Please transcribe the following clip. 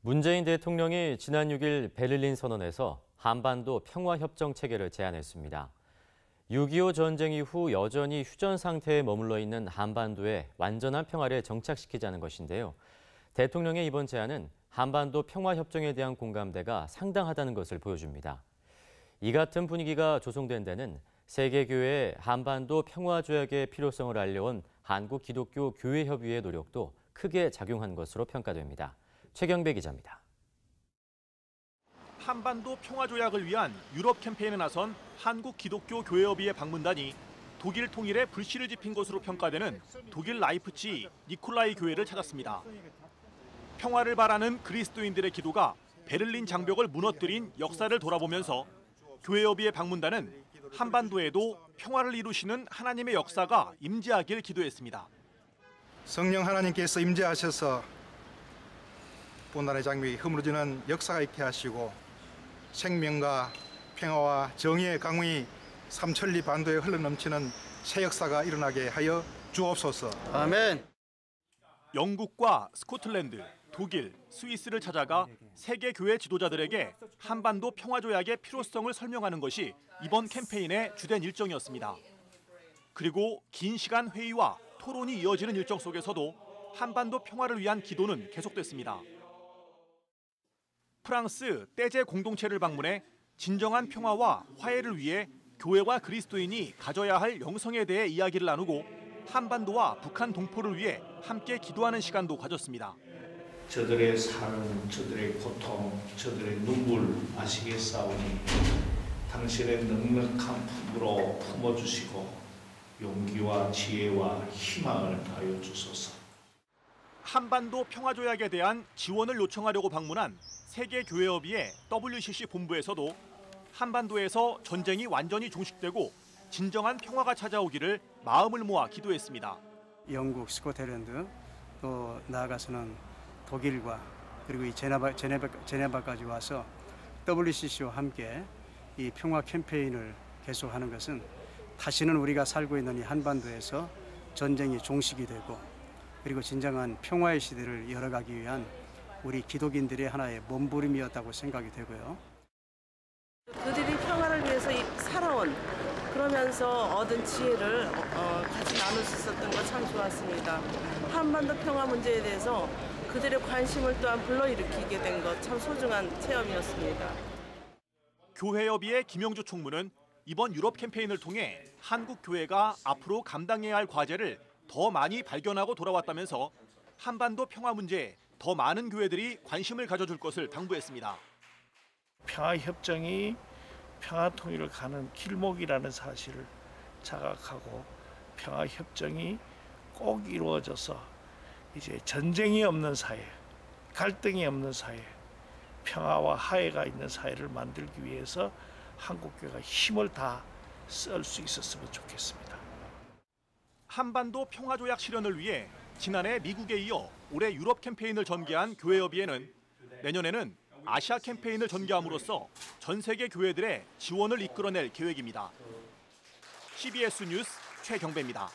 문재인 대통령이 지난 6일 베를린 선언에서 한반도 평화협정 체결을 제안했습니다. 6.25 전쟁 이후 여전히 휴전 상태에 머물러 있는 한반도에 완전한 평화를 정착시키자는 것인데요. 대통령의 이번 제안은 한반도 평화협정에 대한 공감대가 상당하다는 것을 보여줍니다. 이 같은 분위기가 조성된 데는 세계교회의 한반도 평화조약의 필요성을 알려온 한국기독교교회협의회의 노력도 크게 작용한 것으로 평가됩니다. 최경배 기자입니다. 한반도 평화조약을 위한 유럽 캠페인에 나선 한국기독교교회협의회 방문단이 독일 통일에 불씨를 지핀 것으로 평가되는 독일 라이프치히 니콜라이 교회를 찾았습니다. 평화를 바라는 그리스도인들의 기도가 베를린 장벽을 무너뜨린 역사를 돌아보면서 교회협의회 방문단은 한반도에도 평화를 이루시는 하나님의 역사가 임재하길 기도했습니다. 성령 하나님께서 임재하셔서 본단의 장벽이 허물어지는 역사가 있게 하시고 생명과 평화와 정의의 강물이 삼천리 반도에 흘러넘치는 새 역사가 일어나게 하여 주옵소서. 아멘. 영국과 스코틀랜드, 독일, 스위스를 찾아가 세계 교회 지도자들에게 한반도 평화조약의 필요성을 설명하는 것이 이번 캠페인의 주된 일정이었습니다. 그리고 긴 시간 회의와 토론이 이어지는 일정 속에서도 한반도 평화를 위한 기도는 계속됐습니다. 프랑스 떼제 공동체를 방문해 진정한 평화와 화해를 위해 교회와 그리스도인이 가져야 할 영성에 대해 이야기를 나누고 한반도와 북한 동포를 위해 함께 기도하는 시간도 가졌습니다. 저들의 삶, 저들의 고통, 저들의 눈물 아시겠사오니 당신의 넉넉한 품으로 품어주시고 용기와 지혜와 희망을 다하여 주소서. 한반도 평화조약에 대한 지원을 요청하려고 방문한 세계교회협의회 WCC 본부에서도 한반도에서 전쟁이 완전히 종식되고 진정한 평화가 찾아오기를 마음을 모아 기도했습니다. 영국, 스코틀랜드, 또 나아가서는 독일과 그리고 이 제네바까지 와서 WCC와 함께 이 평화 캠페인을 계속하는 것은 다시는 우리가 살고 있는 이 한반도에서 전쟁이 종식이 되고 그리고 진정한 평화의 시대를 열어가기 위한 우리 기독인들의 하나의 몸부림이었다고 생각이 되고요. 그들이 평화를 위해서 살아온 그러면서 얻은 지혜를 같이 나눌 수 있었던 거 참 좋았습니다. 한반도 평화 문제에 대해서 그들의 관심을 또한 불러일으키게 된 것 참 소중한 체험이었습니다. 교회협의회 김영주 총무는 이번 유럽 캠페인을 통해 한국 교회가 앞으로 감당해야 할 과제를 더 많이 발견하고 돌아왔다면서 한반도 평화 문제에 더 많은 교회들이 관심을 가져줄 것을 당부했습니다. 평화협정이 평화통일을 가는 길목이라는 사실을 자각하고 평화협정이 꼭 이루어져서 이제 전쟁이 없는 사회, 갈등이 없는 사회, 평화와 화해가 있는 사회를 만들기 위해서 한국교회가 힘을 다 쓸 수 있었으면 좋겠습니다. 한반도 평화조약 실현을 위해 지난해 미국에 이어 올해 유럽 캠페인을 전개한 교회협의회는 내년에는 아시아 캠페인을 전개함으로써 전 세계 교회들의 지원을 이끌어낼 계획입니다. CBS 뉴스 최경배입니다.